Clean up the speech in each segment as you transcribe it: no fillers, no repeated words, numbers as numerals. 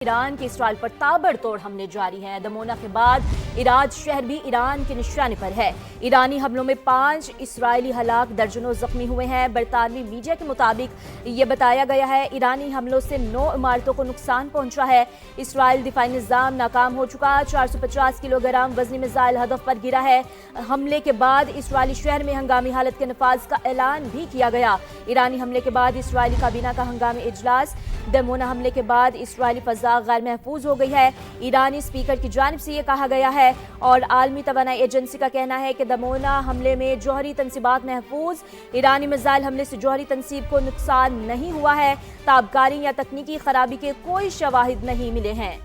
Iran के Israel पर ताबड़तोड़ हमले जारी हैं। दमोना के बाद इराज शहर भी ईरान के निशाने पर है। ईरानी हमलों में 5 इसराइली हलाक, दर्जनों जख्मी हुए हैं। बरतानवी मीडिया के मुताबिक ये बताया गया है ईरानी हमलों से 9 इमारतों को नुकसान पहुंचा है। इसराइल दिफाई निज़ाम नाकाम हो चुका। 450 किलोग्राम वजनी मिसाइल हदफ पर गिरा है। हमले के बाद इसराइली शहर में हंगामी हालत के नफाज का ऐलान भी किया गया। ईरानी हमले के बाद इसराइली काबीना का हंगामी इजलास। दमोना हमले के बाद इसराइली फजा गैर महफूज हो गई है। ईरानी स्पीकर की जानिब से ये कहा गया है और आलमी तवानाई एजेंसी का कहना है कि दमोना हमले में जौहरी तनसीबात महफूज। ईरानी मिसाइल हमले से जौहरी तनसीब को नुकसान नहीं हुआ है। ताबकारी या तकनीकी खराबी के कोई शवाहिद नहीं मिले हैं।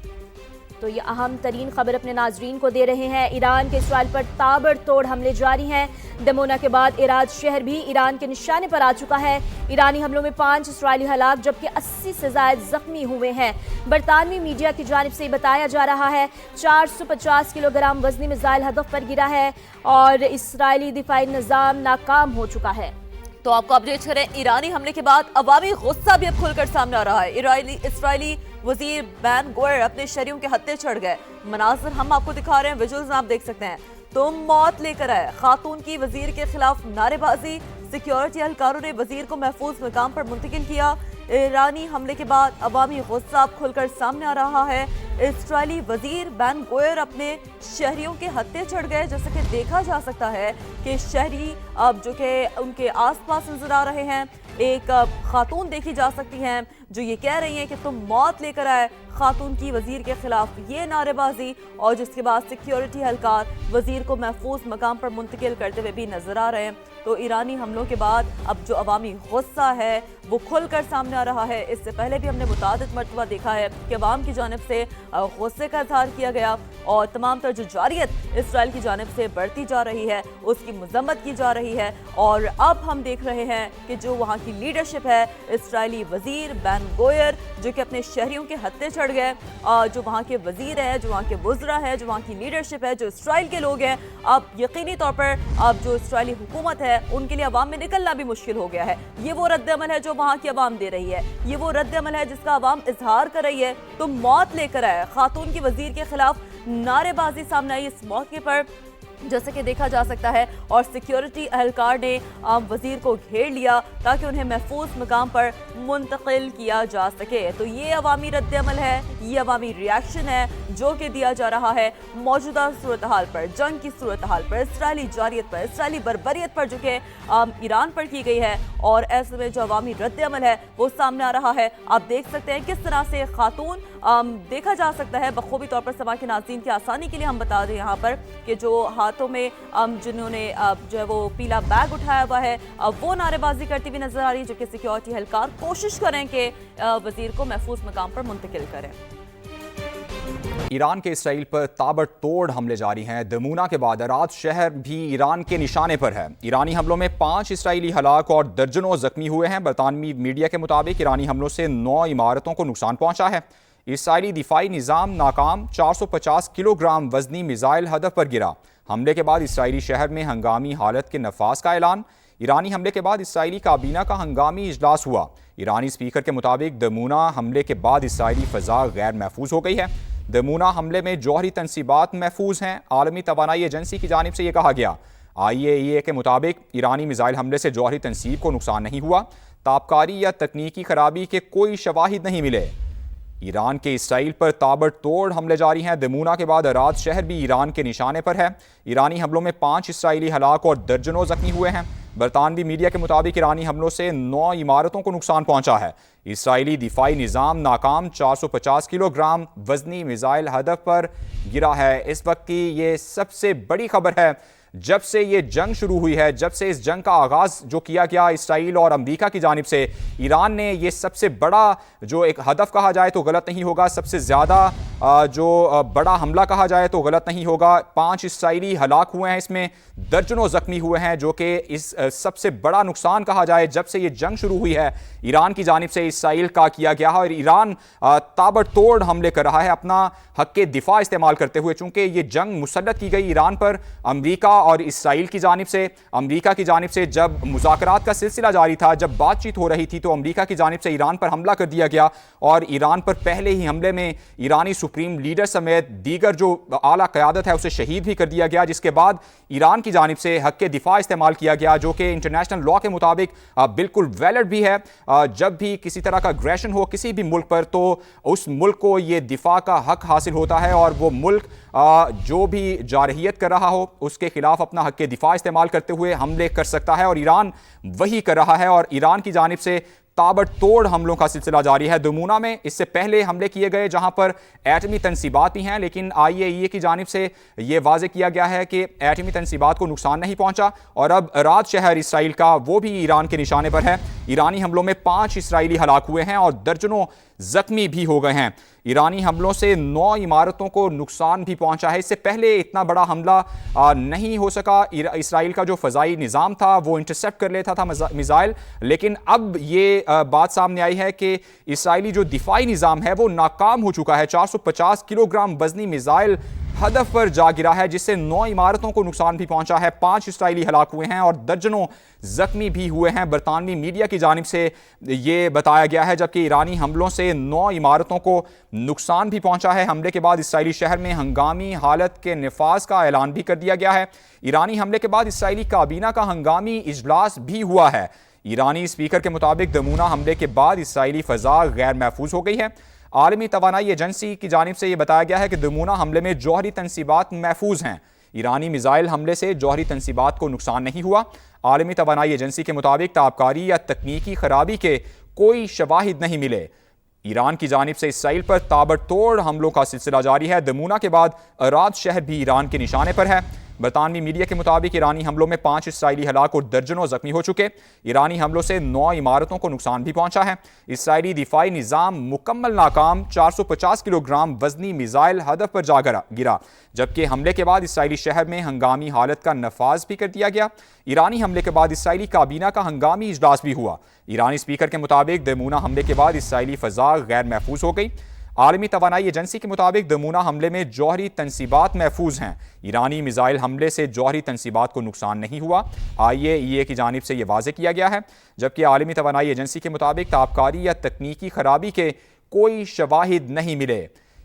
तो ये अहम तरीन खबर अपने नाजरीन को दे रहे हैं। ईरान के इसराइल पर ताबड़तोड़ हमले जारी हैं। दमोना के बाद इराज शहर भी ईरान के निशाने पर आ चुका है। ईरानी हमलों में 5 इसराइली हलाक जबकि 80 से ज्यादा जख्मी हुए हैं। बरतानवी मीडिया की जानिब से बताया जा रहा है 450 किलोग्राम वजनी मिसाइल हदफ पर गिरा है और इसराइली दिफाई निज़ाम नाकाम हो चुका है। तो आपको अपडेट करें, ईरानी हमले के बाद अवामी गुस्सा भी अब खुलकर सामने आ रहा है। इसराइली वजीर बैन गोयर अपने शहरियों के हत्थे चढ़ गए। मनाजर हम आपको दिखा रहे हैं, विजुअल्स आप देख सकते हैं। तुम मौत लेकर आए, खातून की वजीर के खिलाफ नारेबाजी। सिक्योरिटी एहलकारों ने वजीर को महफूज मकाम पर मुंतकिल किया। ईरानी हमले के बाद अवामी गुस्सा खुलकर सामने आ रहा है। इसराइली वजीर बैन गोयर अपने शहरियों के हत्थे चढ़ गए। जैसा कि देखा जा सकता है कि शहरी अब जो कि उनके आसपास नजर आ रहे हैं। एक खातून देखी जा सकती हैं जो ये कह रही हैं कि तुम मौत लेकर आए, खातून की वजीर के खिलाफ ये नारेबाजी। और जिसके बाद सिक्योरिटी एहलकार वजीर को महफूज मकाम पर मुंतकिल करते हुए भी नजर आ रहे हैं। तो ईरानी हमलों के बाद अब जो अवामी गुस्सा है वो खुलकर सामने आ रहा है। इससे पहले भी हमने मुतादिद मरतबा देखा है कि अवाम की जानिब से गुस्से का इजहार किया गया और तमाम तर जो जारियत इसराइल की जानिब से बढ़ती जा रही है उसकी मजम्मत की जा रही है। और अब हम देख रहे हैं कि जो वहाँ की लीडरशिप है, इसराइली वजीर बैन गोयर जो कि अपने शहरियों के हत्थे चढ़ गए, जो वहाँ के वजीर है, जो वहाँ के वज़रा है, जो वहाँ की लीडरशिप है, जो इसराइल के लोग हैं, अब यकीनी तौर पर अब जो इसराइली हुकूमत है उनके लिए अवाम में निकलना भी मुश्किल हो गया है। ये वो रद्द-ए-अमल है जो वहाँ की अवाम दे रही है। ये वो रद्द-ए-अमल है जिसका अवाम इजहार कर रही है। तो मौत लेकर आए, खातून की वजीर के खिलाफ नारेबाजी सामने आई इस मौके पर जैसे कि देखा जा सकता है। और सिक्योरिटी एहलकार ने वजीर को घेर लिया ताकि उन्हें महफूज मकाम पर मुंतकिल किया जा सके। तो ये अवामी रद्द-ए-अमल है, ये अवामी रिएक्शन है जो कि दिया जा रहा है मौजूदा सूरत हाल पर, जंग की सूरत हाल पर, इसराइली जारियत पर, इसराइली बर्बरियत पर जो कि ईरान पर की गई है। और ऐसे में जो अवामी रद्द-ए-अमल है वो सामने आ रहा है। आप देख सकते हैं किस तरह से खातून देखा जा सकता है बखूबी तौर पर। समा के नाज़रीन की आसानी के लिए हम बता दें यहाँ पर कि जो हाथों में जिन्होंने जो है वो पीला बैग उठाया हुआ है वो नारेबाजी करती हुई नजर आ रही है, जो कि सिक्योरिटी एहलकार कोशिश करें कि वजीर को महफूज मकाम पर मुंतकिल करें। ईरान के इसराइल पर ताबड़तोड़ हमले जारी हैं। दमूना के बाद अराद शहर भी ईरान के निशाने पर है। ईरानी हमलों में 5 इसराइली हलाक और दर्जनों जख्मी हुए हैं। बरतानवी मीडिया के मुताबिक ईरानी हमलों से 9 इमारतों को नुकसान पहुंचा है। इसराइली दिफाई निज़ाम नाकाम। 450 किलोग्राम वजनी मिसाइल हदफ पर गिरा। हमले के बाद इसराइली शहर में हंगामी हालत के नफाज का ऐलान। ईरानी हमले के बाद इसराइली काबीना का हंगामी इजलास हुआ। ईरानी स्पीकर के मुताबिक दमूना हमले के बाद इसराइली फ़ज़ा गैर महफूज हो गई है। दमूना हमले में जौहरी तनसीबात महफूज हैं। आलमी तवानाई एजेंसी की जानिब से यह कहा गया। IAEA के मुताबिक ईरानी मिसाइल हमले से जौहरी तनसीब को नुकसान नहीं हुआ। ताबकारी या तकनीकी खराबी के कोई शवाहिद नहीं मिले। ईरान के इसराइल पर ताबड़तोड़ हमले जारी हैं। दमूना के बाद अराद शहर भी ईरान के निशाने पर है। ईरानी हमलों में 5 इसराइली हलाक और दर्जनों जख्मी हुए हैं। बरतानवी मीडिया के मुताबिक ईरानी हमलों से 9 इमारतों को नुकसान पहुंचा है। इसराइली दिफाई निज़ाम नाकाम। 450 किलोग्राम वजनी मिसाइल हदफ पर गिरा है। इस वक्त की ये सबसे बड़ी खबर है जब से ये जंग शुरू हुई है, जब से इस जंग का आगाज़ जो किया गया इसराइल और अमेरिका की जानिब से। ईरान ने ये सबसे बड़ा जो एक हदफ कहा जाए तो गलत नहीं होगा, सबसे ज़्यादा जो बड़ा हमला कहा जाए तो गलत नहीं होगा। 5 इसराइली हलाक हुए हैं, इसमें दर्जनों जख्मी हुए हैं, जो कि इस सबसे बड़ा नुकसान कहा जाए जब से ये जंग शुरू हुई है ईरान की जानिब से इसराइल का किया गया है। और ईरान ताबड़तोड़ हमले कर रहा है अपना हक के दिफा इस्तेमाल करते हुए, चूंकि ये जंग मुसल्लत की गई ईरान पर अमरीका और इसराइल की जानिब से। अमरीका की जानिब से जब मुज़ाकरात का सिलसिला जारी था, जब बातचीत हो रही थी, तो अमरीका की जानिब से ईरान पर हमला कर दिया गया और ईरान पर पहले ही हमले में ईरानी सुप्रीम लीडर समेत दीगर जो आला क़यादत है उसे शहीद भी कर दिया गया, जिसके बाद ईरान की जानिब से हक के दिफा इस्तेमाल किया गया, जो कि इंटरनेशनल लॉ के मुताबिक बिल्कुल वैलिड भी है। जब भी किसी तरह का अग्रेशन हो किसी भी मुल्क पर, तो उस मुल्क को ये दिफा का हक हासिल होता है और वो मुल्क जो भी जारहियत कर रहा हो उसके खिलाफ अपना हक के दिफा इस्तेमाल करते हुए हमले कर सकता है, और ईरान वही कर रहा है। और ईरान की जानिब से ताबड़तोड़ हमलों का सिलसिला जारी है। दमूना में इससे पहले हमले किए गए जहां पर एटमी तनसीबात भी हैं, लेकिन IAEA की जानिब से यह वाज़े किया गया है कि एटमी तनसीबात को नुकसान नहीं पहुंचा। और अब रात शहर इसराइल का वो भी ईरान के निशाने पर है। ईरानी हमलों में 5 इसराइली हलाक हुए हैं और दर्जनों जख्मी भी हो गए हैं। ईरानी हमलों से 9 इमारतों को नुकसान भी पहुंचा है। इससे पहले इतना बड़ा हमला नहीं हो सका। इसराइल का जो फ़ज़ाई निज़ाम था वो इंटरसेप्ट कर लेता था मिसाइल, लेकिन अब ये बात सामने आई है कि इसराइली जो दिफाई निज़ाम है वो नाकाम हो चुका है। 450 किलोग्राम वज़नी मिसाइल हदफ पर जा गिरा है, जिससे 9 इमारतों को नुकसान भी पहुंचा है। 5 इसराइली हलाक हुए हैं और दर्जनों जख्मी भी हुए हैं। बरतानवी मीडिया की जानिब से ये बताया गया है, जबकि ईरानी हमलों से 9 इमारतों को नुकसान भी पहुंचा है। हमले के बाद इसराइली शहर में हंगामी हालत के नफाज का ऐलान भी कर दिया गया है। ईरानी हमले के बाद इसराइली काबीना का हंगामी इजलास भी हुआ है। ईरानी स्पीकर के मुताबिक दमूना हमले के बाद इसराइली फ़ज़ा गैर महफूज हो गई है। आलमी तवानाई एजेंसी की जानिब से यह बताया गया है कि दमूना हमले में जौहरी तनसीबात महफूज हैं। ईरानी मिसाइल हमले से जौहरी तनसीबात को नुकसान नहीं हुआ। आलमी तवानाई एजेंसी के मुताबिक ताबकारी या तकनीकी खराबी के कोई शवाहिद नहीं मिले। ईरान की जानिब से इसराइल पर ताबड़तोड़ हमलों का सिलसिला जारी है। दमूना के बाद अराद शहर भी ईरान के निशाने पर है। बरतानवी मीडिया के मुताबिक ईरानी हमलों में 5 इसराइली हलाक और दर्जनों जख्मी हो चुके। ईरानी हमलों से 9 इमारतों को नुकसान भी पहुंचा है। इसराइली दिफाई निज़ाम मुकम्मल नाकाम। 450 किलोग्राम वजनी मिसाइल हदफ पर जा गिरा, जबकि हमले के बाद इसराइली शहर में हंगामी हालत का नफाज भी कर दिया गया। ईरानी हमले के बाद इसराइली काबीना का हंगामी इजलास भी हुआ। ईरानी स्पीकर के मुताबिक दमूना हमले के बाद इसराइली फ़ज़ा गैर महफूज हो गई। आलमी तवानाई एजेंसी के मुताबिक दमूना हमले में जौहरी तनसीबात महफूज हैं। ईरानी मिसाइल हमले से जौहरी तनसीबात को नुकसान नहीं हुआ। IAEA की जानिब से यह वाज़े किया गया है, जबकि आलमी तवानाई एजेंसी के मुताबिक ताबकारी या तकनीकी खराबी के कोई शवाहिद नहीं मिले।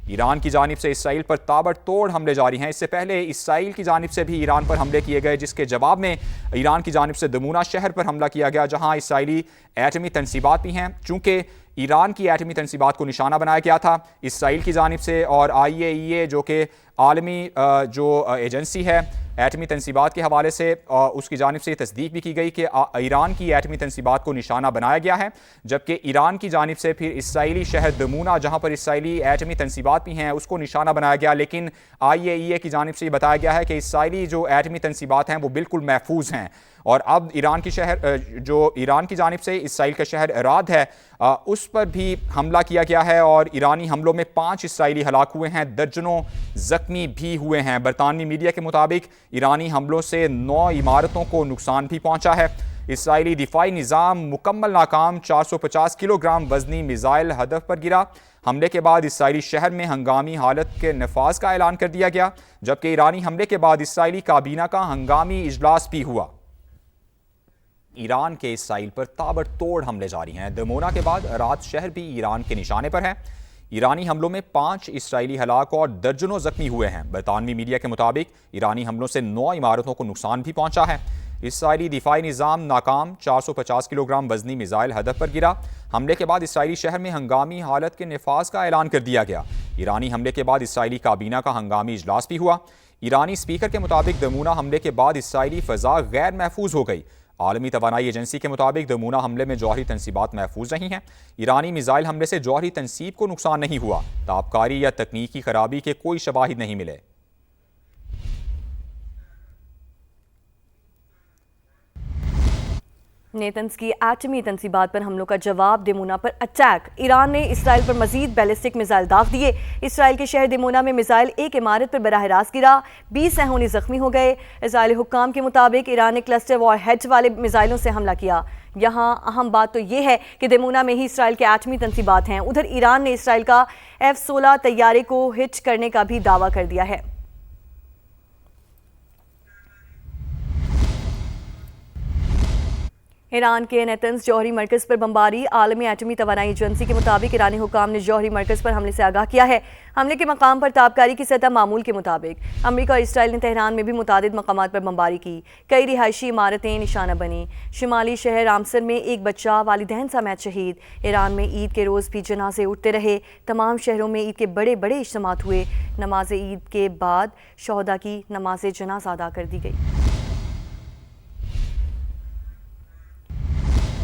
ईरान की जानिब से इसराइल पर ताबड़तोड़ हमले जारी हैं। इससे पहले इसराइल की जानिब से भी ईरान पर हमले किए गए, जिसके जवाब में ईरान की जानिब से दमूना शहर पर हमला किया गया, जहां इसराइली एटमी तनसीबात भी हैं। चूँकि ईरान की एटमी तनसीबात को निशाना बनाया गया था इसराइल की जानिब से, और IAEA जो कि आलमी जो एजेंसी है एटमी तनसीबात के हवाले से, उसकी जानिब से तस्दीक भी की गई कि ईरान की एटमी तनसीबात को निशाना बनाया गया है। जबकि ईरान की जानिब से फिर इसराइली शहर दमूना, जहाँ पर इसराइली एटमी तनसीबात भी हैं, उसको निशाना बनाया गया। लेकिन IAEA की जानिब से ये बताया गया है कि इसराइली जो एटमी तनसीबात हैं वो बिल्कुल महफूज हैं। और अब ईरान की जानिब से इसराइल का शहर अराद है, उस पर भी हमला किया गया है और ईरानी हमलों में 5 इसराइली हलाक हुए हैं, दर्जनों जख्मी भी हुए हैं। बरतानवी मीडिया के मुताबिक ईरानी हमलों से 9 इमारतों को नुकसान भी पहुंचा है। इसराइली दिफाई निज़ाम मुकम्मल नाकाम। 450 किलोग्राम वजनी मिसाइल हदफ पर गिरा। हमले के बाद इसराइली शहर में हंगामी हालत के नफाज का ऐलान कर दिया गया, जबकि ईरानी हमले के बाद इसराइली काबीना का हंगामी इजलास भी हुआ। ईरान के इसराइल पर ताबड़तोड़ हमले जारी हैं। दमोना के बाद रात शहर भी ईरान के निशाने पर है। ईरानी हमलों में 5 इसराइली हलाक और दर्जनों जख्मी हुए हैं। बरतानवी मीडिया के मुताबिक ईरानी हमलों से 9 इमारतों को नुकसान भी पहुंचा है। इसराइली दिफाई निज़ाम नाकाम। 450 किलोग्राम वजनी मिसाइल हदफ पर गिरा। हमले के बाद इसराइली शहर में हंगामी हालत के नफाज का ऐलान कर दिया गया। ईरानी हमले के बाद इसराइली काबीना का हंगामी इजलास भी हुआ। ईरानी स्पीकर के मुताबिक दमूना हमले के बाद इसराइली फ़ज़ा गैर महफूज हो गई। आलमी तवानाई एजेंसी के मुताबिक दमूना हमले में जौहरी तनसीबात महफूज नहीं हैं। ईरानी मिसाइल हमले से जौहरी तनसीब को नुकसान नहीं हुआ। ताबकारी या तकनीकी खराबी के कोई शवाहिद नहीं मिले। नेतन्स की एटमी तंसीबात पर हमलों का जवाब दिमोना पर अटैक। ईरान ने इसराइल पर मजीद बैलिस्टिक मिसाइल दाग दिए। इसराइल के शहर दिमोना में मिसाइल एक इमारत पर बराह रास्त गिरा, 20 सहूनी जख्मी हो गए। इसराइली हुक्काम के मुताबिक ईरान ने क्लस्टर वॉरहेड्स वाले मिसाइलों से हमला किया। यहाँ अहम बात तो यह है कि दिमोना में ही इसराइल के एटमी तंसीबात हैं। उधर ईरान ने इसराइल का F-16 तैयारे को हिट करने का भी दावा कर दिया है। ईरान के नेतन्स जौहरी मरकज़ पर बमबारी। आलमी एटमी तवानाई एजेंसी के मुताबिक ईरानी हुक्काम ने जौहरी मरकज़ पर हमले से आगाह किया है। हमले के मकाम पर ताबकारी की सतह मामूल के मुताबिक। अमरीका और इसराइल ने तेहरान में भी मुतादिद मकामात पर बमबारी की। कई रिहायशी इमारतें निशाना बनी। शिमाली शहर रामसर में एक बच्चा वालिदैन समेत शहीद। ईरान में ईद के रोज़ भी जनाजे उठते रहे। तमाम शहरों में ईद के बड़े बड़े इज्तिमात हुए। नमाज ईद के बाद शोहदा की नमाज जनाजा अदा कर दी गई।